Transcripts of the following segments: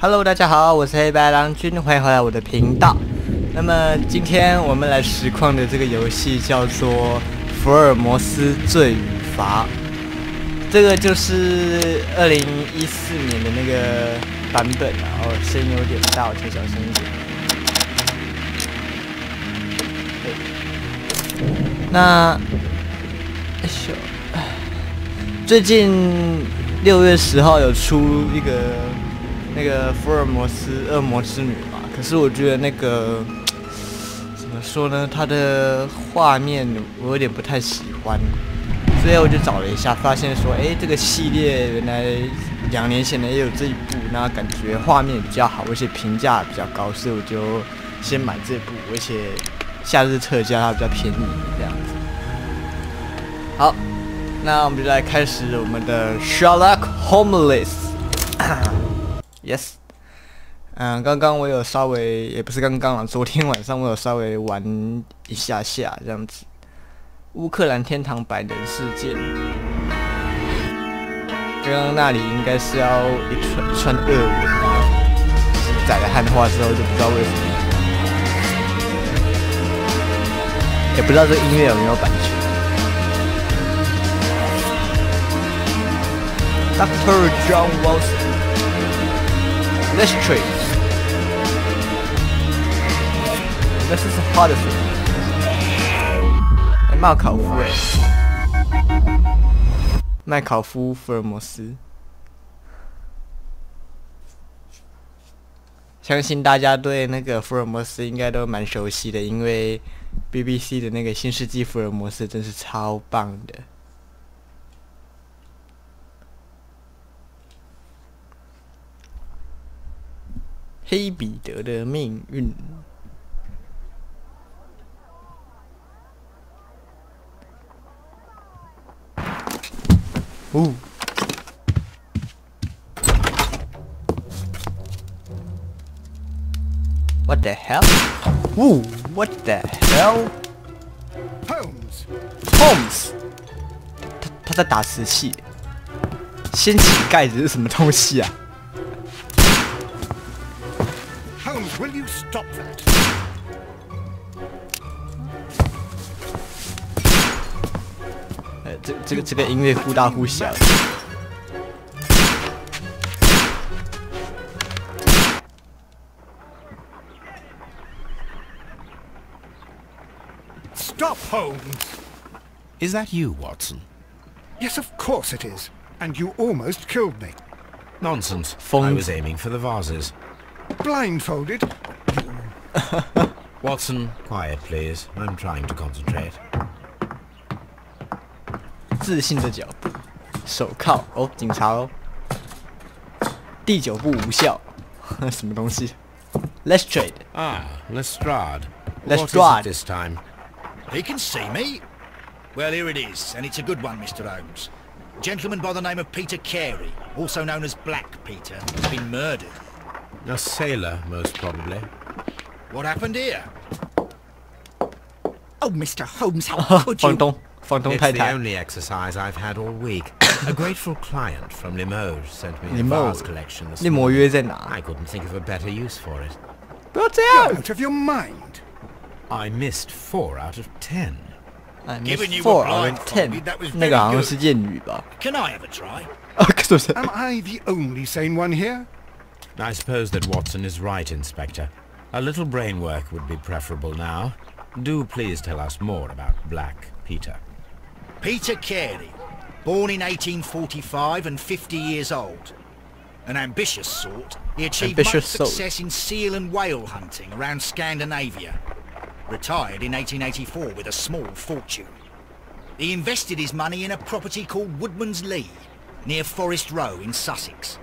Hello， 大家好，我是黑白狼君，欢迎回来我的频道。那么今天我们来实况的这个游戏叫做《福尔摩斯罪与罚》，这个就是2014年的那个版本，然后声音有点大，我调小声一点。那，最近6月10号有出一个那个福尔摩斯恶魔之女嘛，可是我觉得那个怎么说呢，它的画面我有点不太喜欢，所以我就找了一下，发现说，这个系列原来2年前呢也有这一部，那感觉画面比较好，而且评价比较高，所以我就先买这部，而且夏日特价它比较便宜这样子。好，那我们就来开始我们的 Sherlock Holmes。Yes， 刚刚我有稍微，也不是刚刚啦，昨天晚上我有稍微玩一下下这样子。乌克兰天堂百人事件，刚刚那里应该是要一串俄文，载了汉化之后就不知道为什么，也不知道这个音乐有没有版权。Dr. John Watson。Let's trade. This is Hudson. 麦考夫麦考夫福尔摩斯，相信大家对那个福尔摩斯应该都蛮熟悉的，因为 BBC 的那个《新世纪福尔摩斯》真是超棒的。黑彼得的命运。哦 ！What the hell？ 哦 ！What the hell？ Holmes， 他在打瓷器，掀起盖子是什么东西啊？ Will you stop that? 这个音乐忽大忽小。Stop, Holmes! Is that you, Watson? Yes, of course it is. And you almost killed me. Nonsense. I was aiming for the vases. Blindfolded? Watson, quiet, please. I'm trying to concentrate. 自信的脚步，手铐哦，警察哦。第9步无效，什么东西 ？Let's trade. Ah, Lestrade. Lestrade. What is it this time? He can see me. Well, here it is, and it's a good one, Mr. Holmes. A gentleman by the name of Peter Carey, also known as Black Peter, has been murdered. A sailor, most probably. What happened here? Oh, Mr. Holmes, how could you? 房东 It's 太 the 太。 only exercise I've had all week. A grateful client from Limoges sent me the vase collection this 利摩 morning. 约在哪？ I couldn't think of a better use for it. 不要这 You're 样。 out of your mind. I missed 4 out of 10. Giving you Four a out of ten. blindfolded, that was 那 very 个好像是 good. 谚语吧？ Can I have a try? 是不是？ Am I the only sane one here? I suppose that Watson is right, Inspector. A little brain work would be preferable now. Do please tell us more about Black Peter. Peter Carey, born in 1845 and 50 years old. An ambitious sort, he achieved much success in seal and whale hunting around Scandinavia. Retired in 1884 with a small fortune. He invested his money in a property called Woodman's Lee, near Forest Row in Sussex.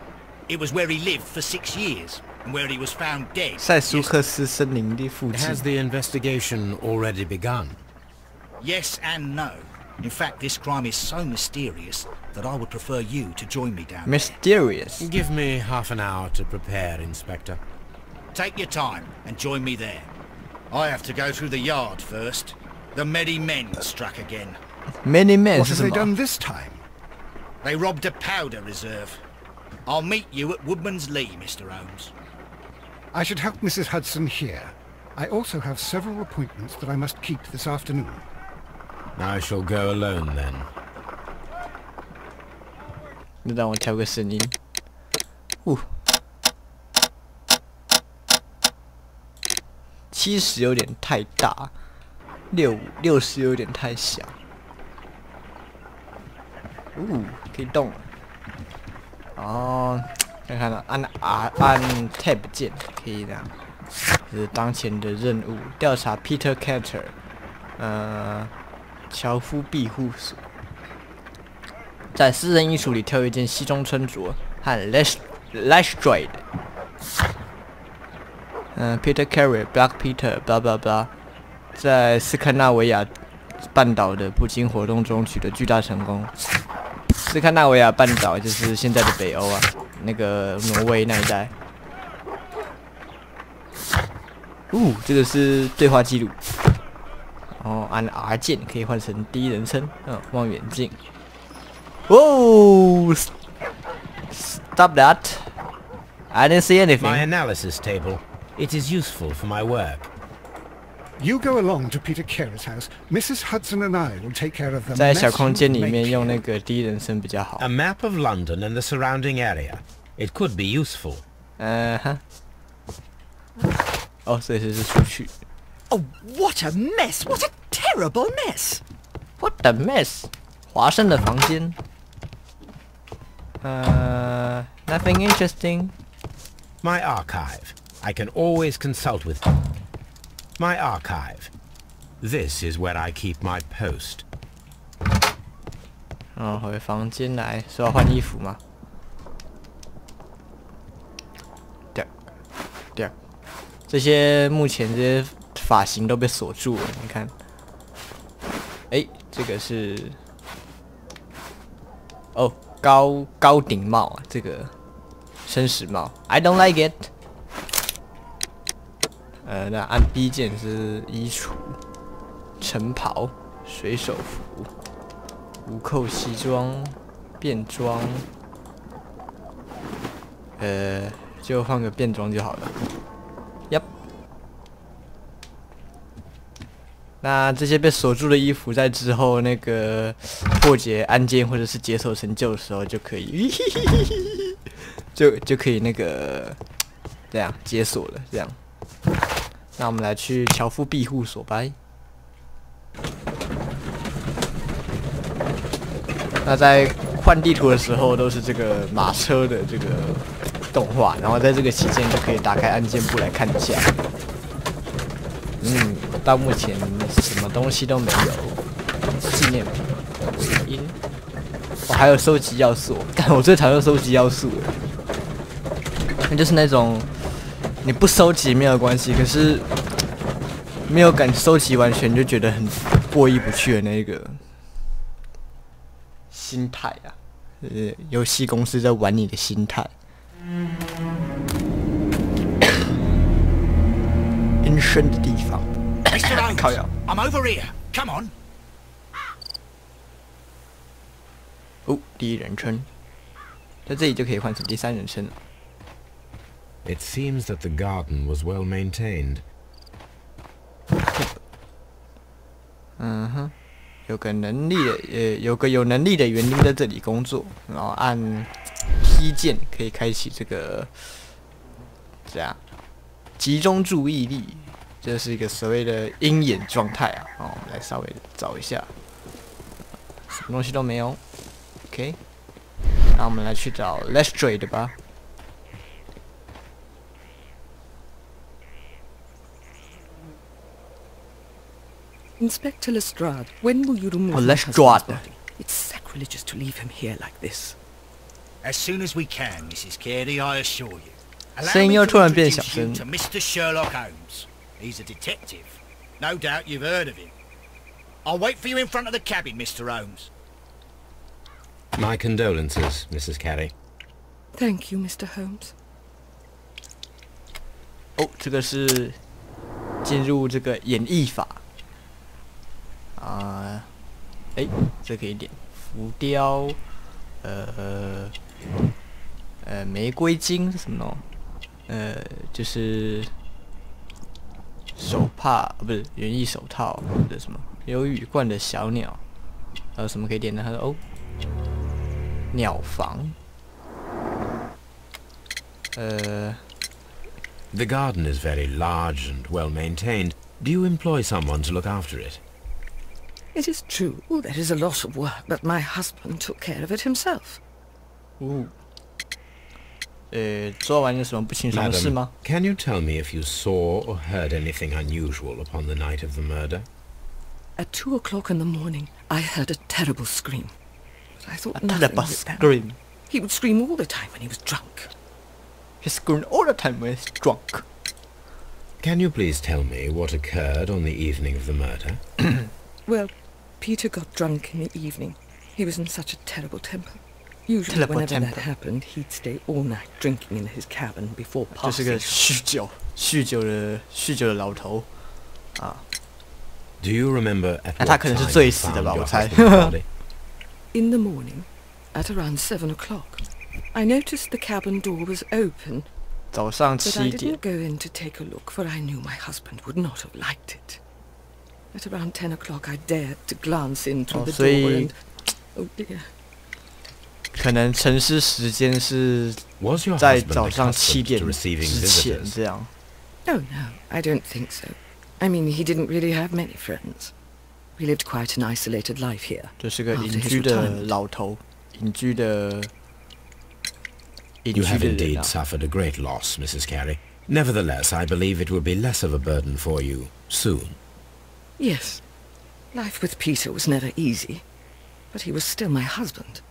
It was where he lived for 6 years, and where he was found dead. 塞苏克斯森林的附近。 Has the investigation already begun? Yes and no. In fact, this crime is so mysterious that I would prefer you to join me down there. Mysterious. Give me half an hour to prepare, Inspector. Take your time and join me there. I have to go through the yard first. The Many Men struck again. Many Men What 是 have 什 they 么？ done this time? They robbed a powder reserve. I'll meet you at Woodman's Lee, Mr. Holmes. I should help Mrs. Hudson here. I also have several appointments that I must keep this afternoon. I shall go alone then. 让我调个声音。70有点太大，60有点太小。可以动了。哦，看看了，按 Tab 键可以这样。这是当前的任务，调查 Peter Carter， 樵夫庇护所。在私人衣橱里挑一件西装穿着，和 Lestrade。Peter Carey、Black Peter，blah blah blah， 在斯堪纳维亚半岛的捕鲸活动中取得巨大成功。斯堪纳维亚半岛就是现在的北欧啊，那个挪威那一带。这个是对话记录。然后按 R 键可以换成第一人称，望远镜。Stop that! I didn't see anything. My analysis table. It is useful for my work. You go along to Peter Carey's house. Mrs. Hudson and I will take care of the 在小空间里面用那个第一人称比较好。A map of London and the surrounding area. It could be useful. 所以是出去。Oh, what a mess! What a terrible mess! What a mess! 华生的房间。Nothing interesting. My archive. I can always consult with my archive. This is where I keep my post. 回房间来，是要换衣服吗？对，这些目前这些发型都被锁住了，你看。这个是高顶帽啊，这个绅士帽 ，I don't like it。那按 B 键是衣橱、晨袍、水手服、无扣西装、便装，就换个便装就好了。Yep。那这些被锁住的衣服，在之后那个破解案件或者是解锁成就的时候，就可以，就可以那个这样解锁了。这样，那我们来去樵夫庇护所吧。那在换地图的时候，都是这个马车的这个动画，然后在这个期间就可以打开案件簿来看一下。到目前什么东西都没有，纪念品、还有收集要素。但我最讨厌收集要素了，那就是那种你不收集没有关系，可是没有敢收集完全就觉得很过意不去的那个心态啊。游戏公司在玩你的心态。阴森的地方。Mr. Holmes, I'm over here. Come on. 第一人称，在这里就可以换成第三人称了。It seems that the garden was well maintained. 有个有能力的园丁在这里工作，然后按 P 键可以开启这个这样集中注意力。这是一个所谓的鹰眼状态啊！我们来稍微找一下，什么东西都没有。OK， 那我们来去找 Lestrade 吧。Inspector Lestrade, when will you remove Lestrade. It's sacrilegious to leave him here like this. As soon as we can, Mrs. Carey, I assure you. 声音又突然变小声。 To Mr. Sherlock Holmes. He's a detective. No doubt you've heard of him. I'll wait for you in front of the cabin, Mr. Holmes. My condolences, Mrs. Carey. Thank you, Mr. Holmes. 这个是进入这个演绎法这可以点浮雕，玫瑰金是什么呢？就是手帕，不是园艺手套或者什么有羽冠的小鸟，还有什么可以点的？他说哦，鸟房。The garden is very large and well maintained. Do you employ someone to look after it? It is true, there is a lot of work, but my husband took care of it himself. 昨晚有什么不清爽的事吗 Madam, can you tell me if you saw or heard anything unusual upon the night of the murder? At 2 o'clock in the morning, I heard a terrible scream. But I thought nothing terrible of it then. scream. He would scream all the time when he was drunk. He screamed all the time when he's drunk. Can you please tell me what occurred on the evening of the murder? Well, Peter got drunk in the evening. He was in such a terrible temper. Usually, whenever that happened, he'd stay all night drinking in his cabin before 就是个 passing. 酗酒的老头啊。Do you remember at 那他 what 可能是 time 醉 you 死的 found 吧， your 我猜。 husband's body? In the morning, at around 7 o'clock, I noticed the cabin door was open, 早上 but I 7点 didn't go in to take a look, for I knew my husband would not have liked it. At around 10 o'clock, I dared to glance in through the 所 door 以 and... Oh dear. 可能城市时间是 Was your 在 husband 早上7 accustomed 点 to receiving 之前 visitors? 这样。 Oh no, I don't think so. I mean, he didn't really have many friends. We lived quite an isolated life here. 就是个 After 隐 his 居的 retirement. 老头，隐居的 You have 人 indeed 啊。 suffered a great loss, Mrs. Carey. Nevertheless, I believe it will be less of a burden for you soon. Yes. Life with Peter was never easy, but he was still my husband.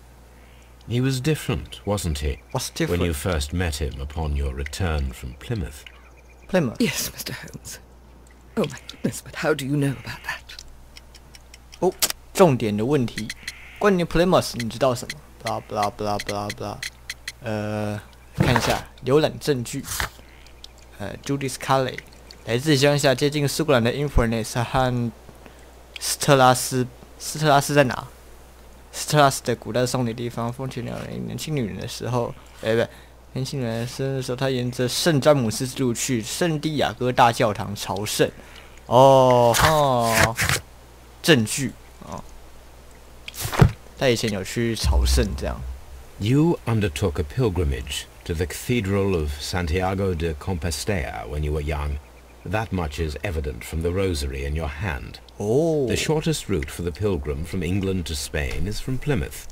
He was different, wasn't he? What's When you different? first met him upon your return from Plymouth. Plymouth Yes, Mr. Holmes. Oh my goodness, but how do you know about that? 哦，重点的问题，关于 Plymouth 你知道什么 ？blah blah blah blah blah。看一下浏览证据。Judith Carley 来自乡下接近苏格兰的 Inverness 和斯特拉斯在哪？斯特拉斯的古代送礼地方，风情两人年轻女人的时候，年轻人生日的时候，他沿着圣詹姆斯之路去圣地亚哥大教堂朝圣。证据啊，他以前有去朝圣这样。You undertook a pilgrimage to the Cathedral of Santiago de Compostela when you were young. That much is evident from the rosary in your hand. The shortest route for the pilgrim from England to Spain is from Plymouth.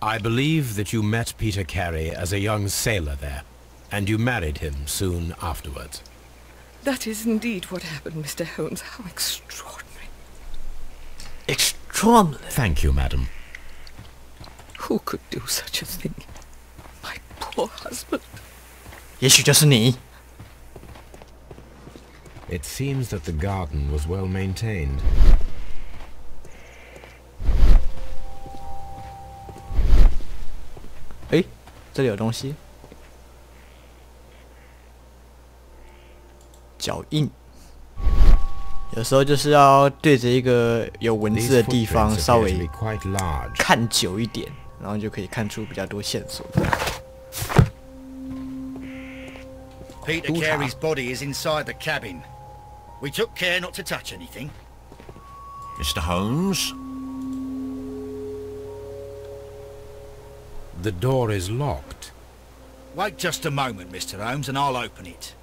I believe that you met Peter Carey as a young sailor there, and you married him soon afterwards. That is indeed what happened, Mr. Holmes. How extraordinary. Extraordinary. Thank you, madam. Who could do such a thing? My poor husband. 也许就是你。 It seems that the garden was well maintained. 这里有东西。脚印。有时候就是要对着一个有文字的地方 These 稍 footprints appear to 微 be quite large. 看久一点，然后就可以看出比较多线索。 Peter Carey's body is inside the cabin. We took care not to touch anything. Mr. Holmes? The door is locked. Wait just a moment, Mr. Holmes, and I'll open it.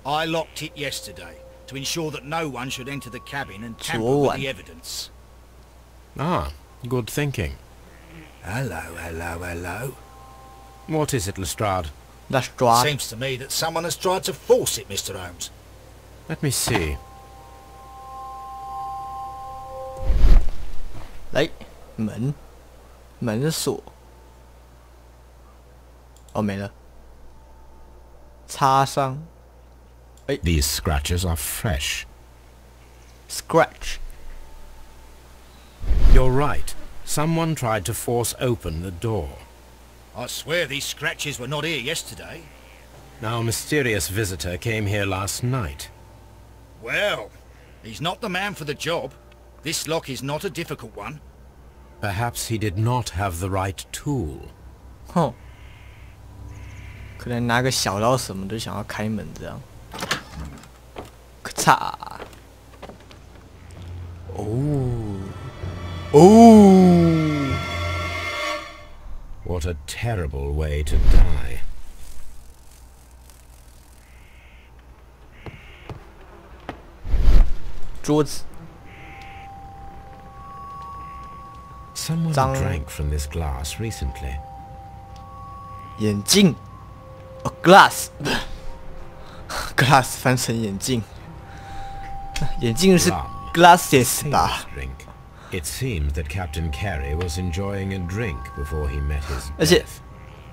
I locked it yesterday to ensure that no one should enter the cabin and tamper with the evidence. Ah, good thinking. Hello. What is it, Lestrade? Lestrade. Seems to me that someone has tried to force it, Mr. Holmes. Let me see. 来，门锁。哦，没了。擦伤。These scratches are fresh. Scratch. You're right. Someone tried to force open the door. I swear these scratches were not here yesterday. Our mysterious visitor came here last night. Well, he's not the man for the job. This lock is not a difficult one. Perhaps he did not have the right tool. Huh. 可能拿个小刀什么的想要开门这样。咔嚓！哦 What a terrible way to die. Someone drank from this glass recently. 眼镜 ，a glass， glass 翻成眼镜，眼镜是 glasses 吧？ It seemed that Captain Carey was enjoying a drink before he met his death.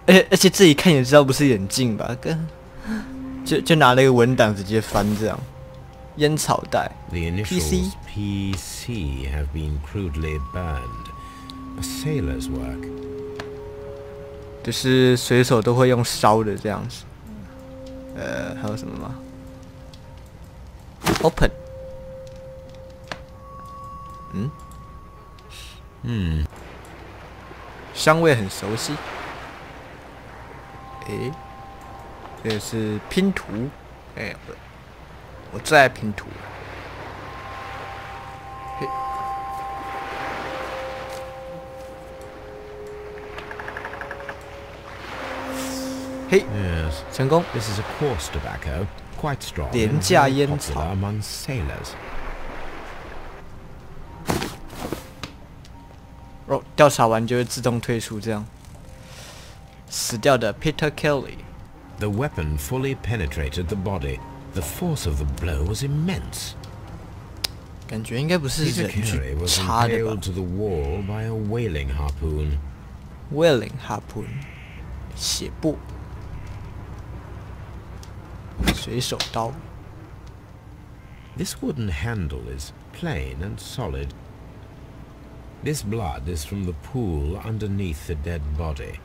而且这一看也知道不是眼镜吧？就拿了一个文档直接翻这样。烟草袋 The initials PC have been crudely burned. A sailor's work. 就是水手都会用烧的这样子。还有什么吗 ？Open。香味很熟悉。这个是拼图。我最爱拼图。嘿， Yes. 成功。 This is a coarse tobacco, quite strong. 廉价 and 烟 popular 草。 among sailors. 调查完就会自动退出，这样。死掉的 Peter Kelly。 The weapon fully penetrated the body. The force of the blow was immense. 感觉应该不是 Peter 人 Carey 去 was 插的 impaled 吧 to the wall by a whaling harpoon.？Whaling harpoon， 血布，水手刀。 This wooden handle is plain and solid. This blood is from the pool underneath the dead body.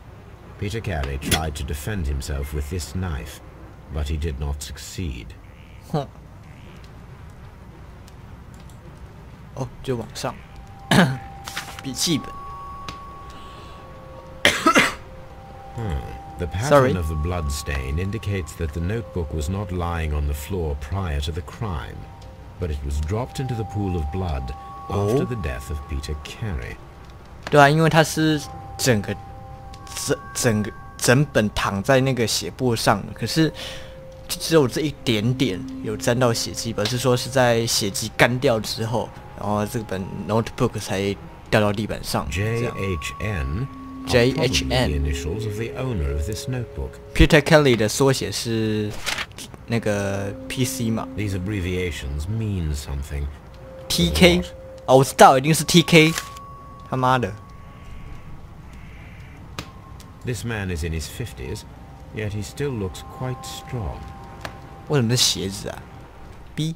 Peter Carey tried to defend himself with this knife, but he did not succeed. 哼。哦，就往上。笔记本。 The pattern Sorry. of the blood stain indicates that the notebook was not lying on the floor prior to the crime, but it was dropped into the pool of blood after the death of Peter Carey. 对啊，因为它是整本躺在那个血布上的，可是就只有这一点点有沾到血迹，表示说是在血迹干掉之后，然后这本 notebook 才掉到地板上。JHN. JHN. The initials of the owner of this notebook. Peter Kelly 的缩写是那个 PC 嘛 These abbreviations mean something.？TK 哦，我知道，一定是 TK。他妈的！ This man is in his 50s, yet he still looks quite strong. 为什么是鞋子啊 ？B。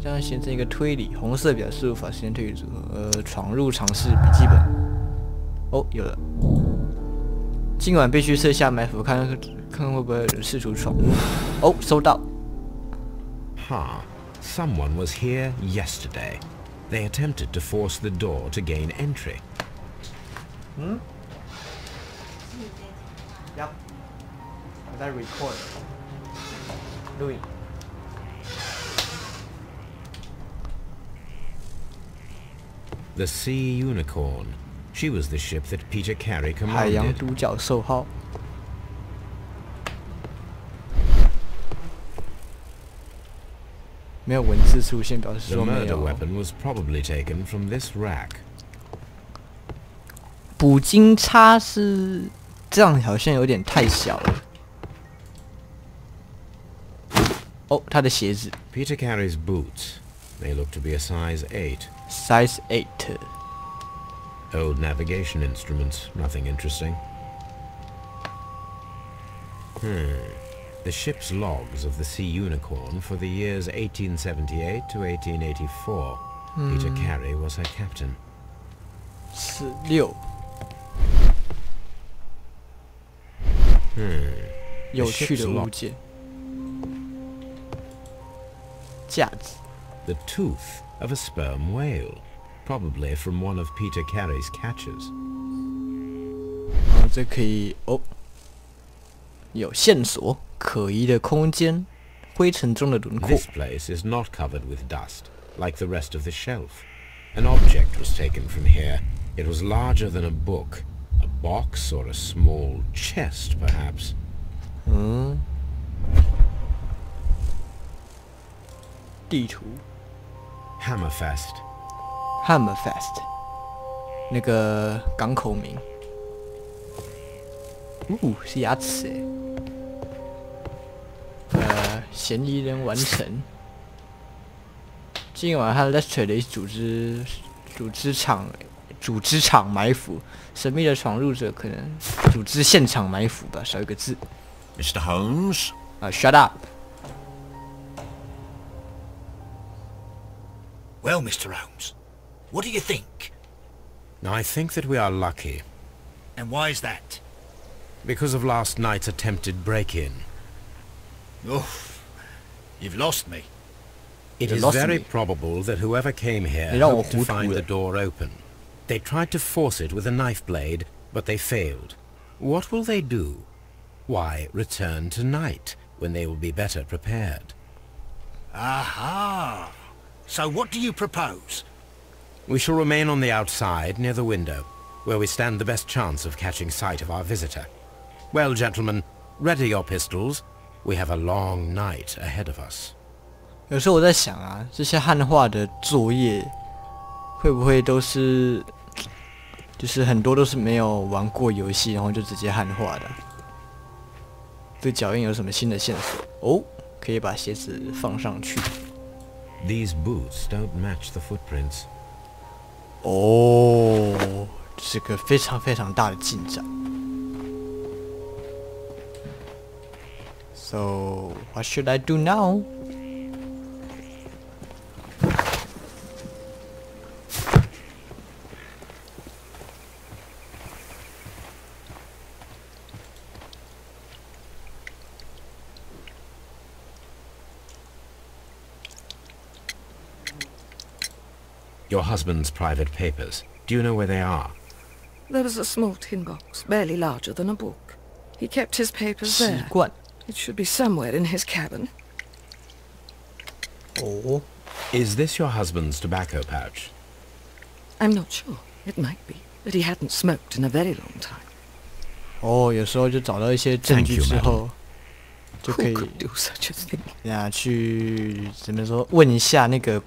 这样形成一个推理，红色表示无法实现推理组合。闯入尝试笔记本。哦，有了。今晚必须设下埋伏，看会不会有人试图闯入。哦，收到。Ha! Someone was here yesterday. They attempted to force the door to gain entry. Yep. 我在 record。录影。 The Sea Unicorn. She was the ship that Peter Carey 海洋 commanded. 独角兽号。没有文字出现，表示 The 说没 murder 有。 weapon was probably taken from this rack. 捕鲸叉是这样，好像有点太小了。哦，他的鞋子 Peter Carey's boots. They look to be a size 8. size 8。 Old navigation instruments. Nothing interesting. The ship's logs of the Sea Unicorn for the years 1878 to 1884. Peter Carey was her captain. 16。有趣的物件。架子。 The tooth of a sperm whale, probably from one of Peter Carey's catches. 然后这可以哦，有线索，可疑的空间，灰尘中的轮廓。This place is not covered with dust, like the rest of the shelf. An object was taken from here. It was larger than a book, a box or a small chest, perhaps. 地图 Hammerfest. 那个港口名。是牙齿哎。嫌疑人完成。今晚和 Lester 的组织场埋伏，神秘的闯入者可能组织现场埋伏吧，少一个字。Mr. Holmes? Shut up. Well, Mr. Holmes, what do you think? I think that we are lucky. And why is that? Because of last night's attempted break-in. Oh, you've lost me. It is very probable that whoever came here hoped to find the door open. They tried to force it with a knife blade, but they failed. What will they do? Why, return tonight, when they will be better prepared. Aha! So what do you propose? We shall remain on the outside, near the window, where we stand the best chance of catching sight of our visitor. Well, gentlemen, ready your pistols. We have a long night ahead of us. 有时候我在想啊，这些汉化的作业会不会都是，就是很多都是没有玩过游戏，然后就直接汉化的。这脚印有什么新的线索？哦，可以把鞋子放上去。These boots don't match the footprints. 哦，这是个非常非常大的进展。So what should I do now? Your husband's private papers. Do you know where they are? There was a small tin box, barely larger than a book. He kept his papers there. It should be somewhere in his cabin. Oh. Is this your husband's tobacco pouch? I'm not sure. It might be, but he hadn't smoked in a very long time. 哦，有时候就找到一些证据之后，就可以 Who could do such a thing? 呀，去怎么说？问一下那个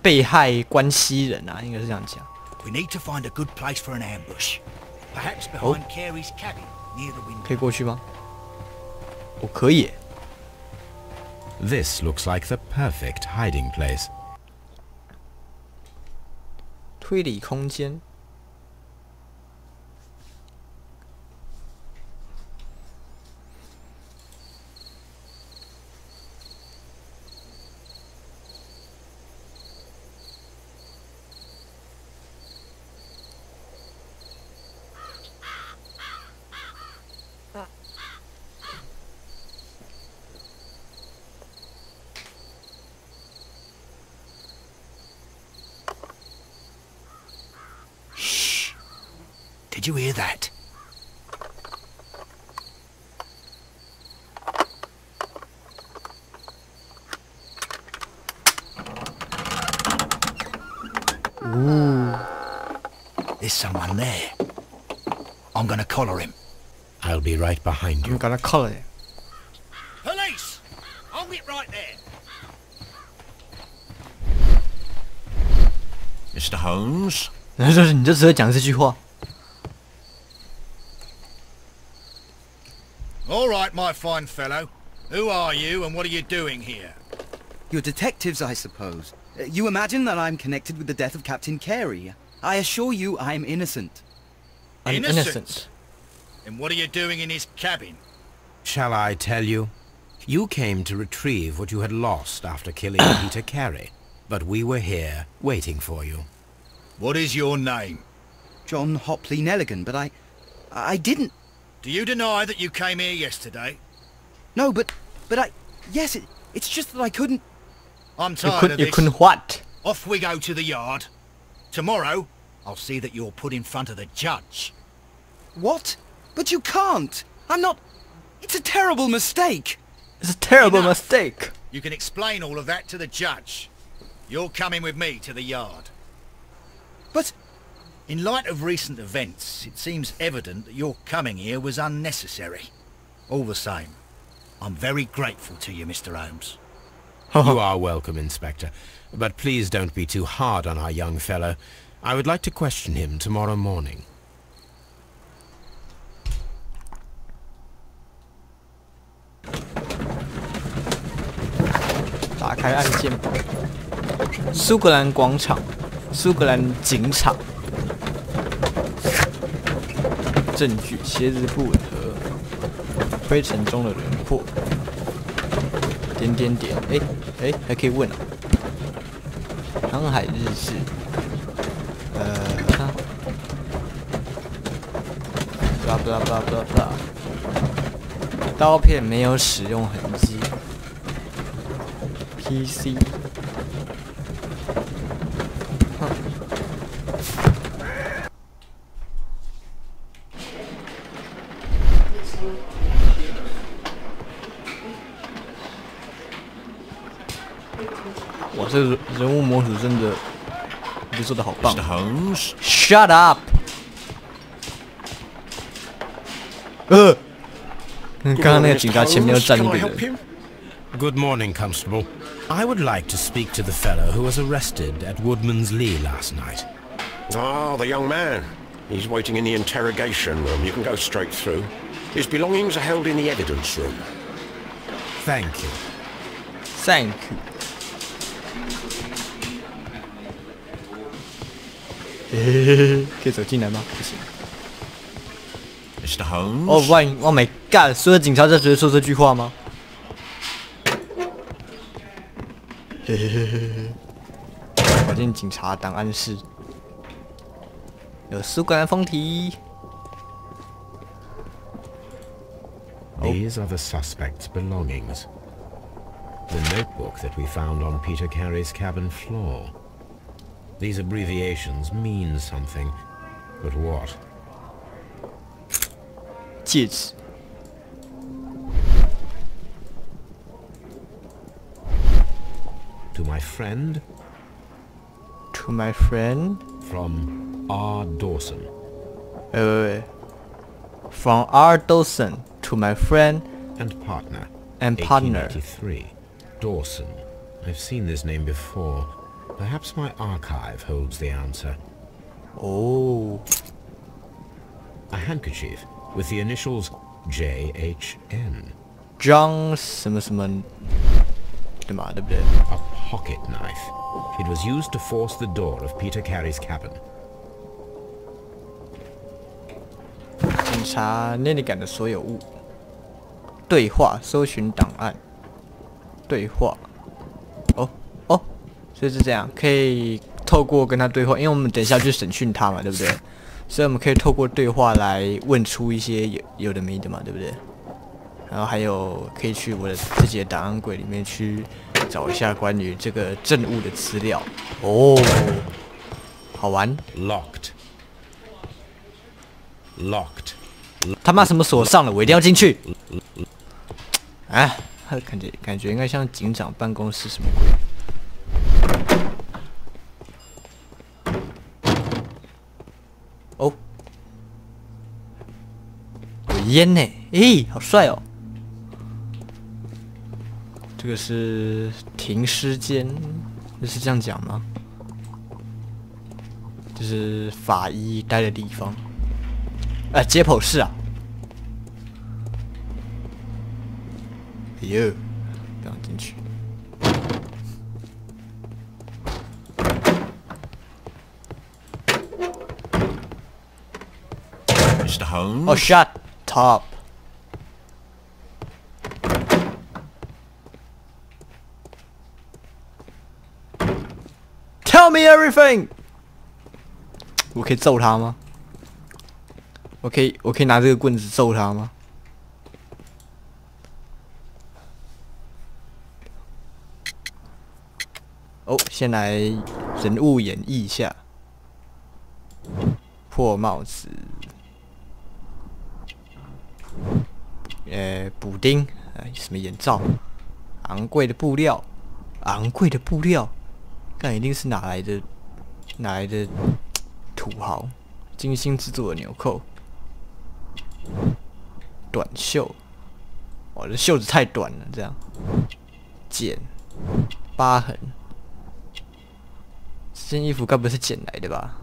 被害关系人啊，应该是这样讲。We need to find a good place for an ambush. Perhaps behind Carey's cabin, near the window. 可以过去吗？我可以。This looks like the perfect hiding place. 推理空间。Did you hear that? Ooh. There's someone there. I'm gonna collar him. I'll be right behind you. I'm gonna collar him. Police! Hold it right there. Mr. Holmes? 然后你就只会讲这句话。All right, my fine fellow. Who are you and what are you doing here? You're detectives, I suppose. You imagine that I'm connected with the death of Captain Carey. I assure you I'm innocent. I'm innocent. And what are you doing in his cabin? Shall I tell you? You came to retrieve what you had lost after killing Peter Carey, but we were here, waiting for you. What is your name? John Hopley Nelligan, but I didn't... Do you deny that you came here yesterday? No, but yes, it's just that I couldn't... I'm tired of this. You couldn't what? Off we go to the yard. Tomorrow, I'll see that you're put in front of the judge. What? But you can't. I'm not... It's a terrible mistake. It's a terrible mistake. You can explain all of that to the judge. You're coming with me to the yard. But... In light of recent events, it seems evident that your coming here was unnecessary. All the same, I'm very grateful to you, Mr. Holmes. You are welcome, Inspector. But please don't be too hard on our young fellow. I would like to question him tomorrow morning. 打开案件簿。苏格兰广场，苏格兰警场。证据：鞋子不吻合，灰尘中的轮廓。点点点，还可以问啊。航海日志，blah。刀片没有使用痕迹。PC。哇，这个人物模组真的，我觉得做的好棒。Mr. Holmes. Shut up. 刚刚那个警察前面又站一个人。Good morning, Constable. I would like to speak to the fellow who was arrested at Woodman's Lee last night. Ah, the young man. He's waiting in the interrogation room. You can go straight through. His belongings are held in the evidence room. Thank you. Thank you. 可以走进来吗？不行。Mr. Holmes. Oh my God！ 所有警察在直接说这句话吗？跑进警察档案室，有苏格兰风题。These are the suspect's belongings. The notebook that we found on Peter Carey's cabin floor. These abbreviations mean something, but what? 戒指。To my friend. To my friend. From R. Dawson. Wait. From R. Dawson to my friend. And partner. 1883. Dawson. I've seen this name before. Perhaps my archive holds the answer. Oh. A handkerchief with the initials J.H.N. John 什么什么，对吗？对不对？ A pocket knife. It was used to force the door of Peter Carey's cabin. 检查那里感的所有物。对话，搜寻档案。对话。所以是这样，可以透过跟他对话，因为我们等一下去审讯他嘛，对不对？所以我们可以透过对话来问出一些有的没的嘛，对不对？然后还有可以去我的自己的档案柜里面去找一下关于这个证物的资料。哦，好玩。Locked. 他妈什么锁上了？我一定要进去。啊，感觉应该像警长办公室什么鬼？哦，有烟呢，好帅哦！这个是停尸间，是这样讲吗？就是法医待的地方。解剖室啊！哎呦，不要进去。Mr. Holmes. Oh, shut up. Tell me everything. 我可以揍他吗？我可以拿这个棍子揍他吗？先来人物演绎一下。破帽子。补丁，什么眼罩，昂贵的布料，但一定是哪来的土豪，精心制作的纽扣，短袖，我的袖子太短了，这样，茧，疤痕，这件衣服该不是捡来的吧？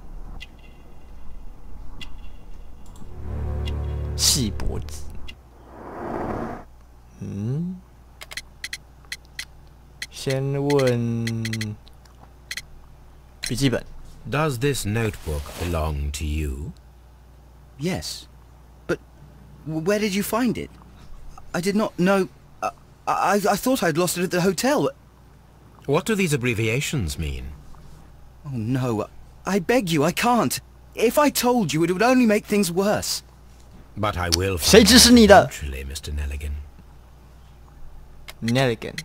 细脖子，先问笔记本。Does this notebook belong to you? Yes. But where did you find it? I did not know... I thought I'd lost it at the hotel. What do these abbreviations mean? Oh, no. I beg you, I can't. If I told you, it would only make things worse. But I will 谁支持你的 eventually, Mr. Nelligan. Nelligan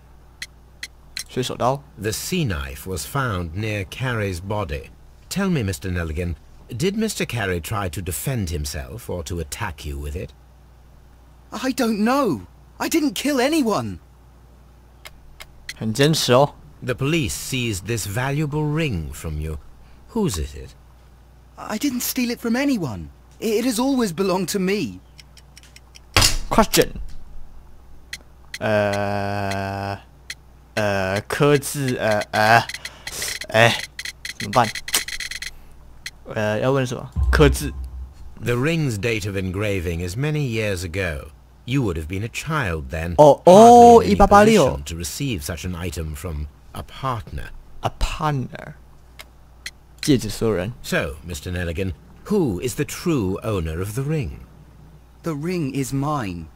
水手刀 The sea knife was found near Carey's body. Tell me, Mr. Nelligan, did Mr. Carey try to defend himself or to attack you with it? I don't know. I didn't kill anyone. 很坚持哦。 The police seized this valuable ring from you. Whose is it? I didn't steal it from anyone. It has always belonged to me. Question. 刻字怎么办？要问什么？刻字。 The ring's date of engraving is many years ago. You would have been a child then. Oh, hardly in any 1886 position to receive such an item from a partner. A partner. 戒指所有人。 So, Mr. Nelligan, who is the true owner of the ring? The ring is mine.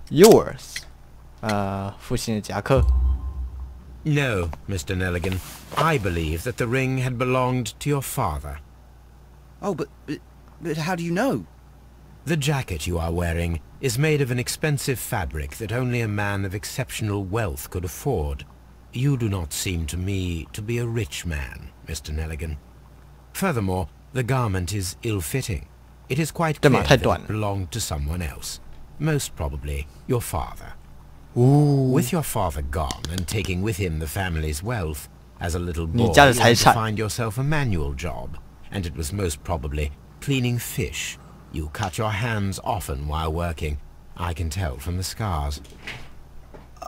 Yours. 父亲的夹克。 No, Mr. Nelligan. I believe that the ring had belonged to your father. Oh, but how do you know? The jacket you are wearing is made of an expensive fabric that only a man of exceptional wealth could afford. You do not seem to me to be a rich man, Mr. Nelligan. Furthermore, the garment is ill-fitting. It is quite clear that it belonged to someone else. Most probably your father. Ooh. With your father gone and taking with him the family's wealth, as a little boy you 家的 had 财 to 产 find yourself a manual job, and it was most probably cleaning fish. You cut your hands often while working. I can tell from the scars.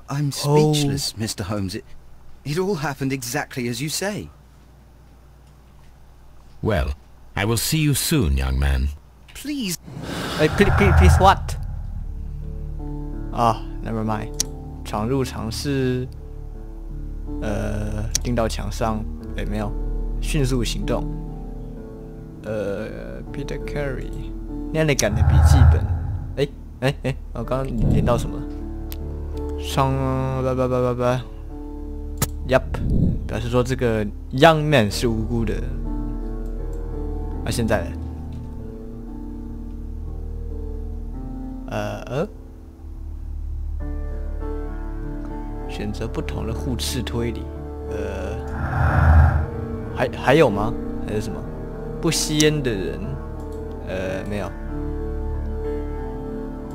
I'm speechless, Mr. Holmes. It all happened exactly as you say. Well, I will see you soon, young man. Please. Please what? Never mind. 闯入尝试，钉到墙上，没有，迅速行动。Peter Carey， Nelligan 的笔记本，我刚刚连到什么？Yup， 表示说这个 young man 是无辜的。现在呢？选择不同的互斥推理，还有吗？还是什么？不吸烟的人，没有。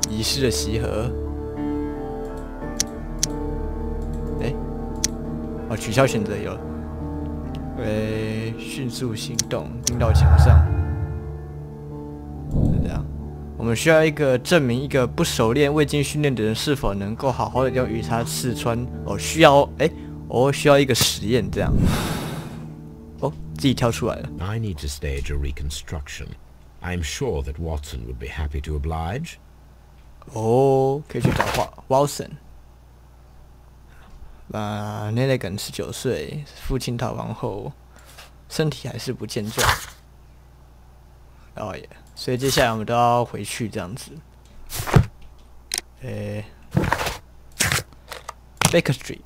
遗失的习盒，取消选择有了。迅速行动，钉到墙上，是这样。我们需要一个证明一个不熟练、未经训练的人是否能够好好的用鱼叉刺穿。需要一个实验这样。自己跳出来了。I need to stage a reconstruction. I'm sure that Watson would be happy to oblige. 可以去找Watson。Nelligan 19岁，父亲逃亡后，身体还是不健壮。所以接下来我们都要回去这样子。Baker Street。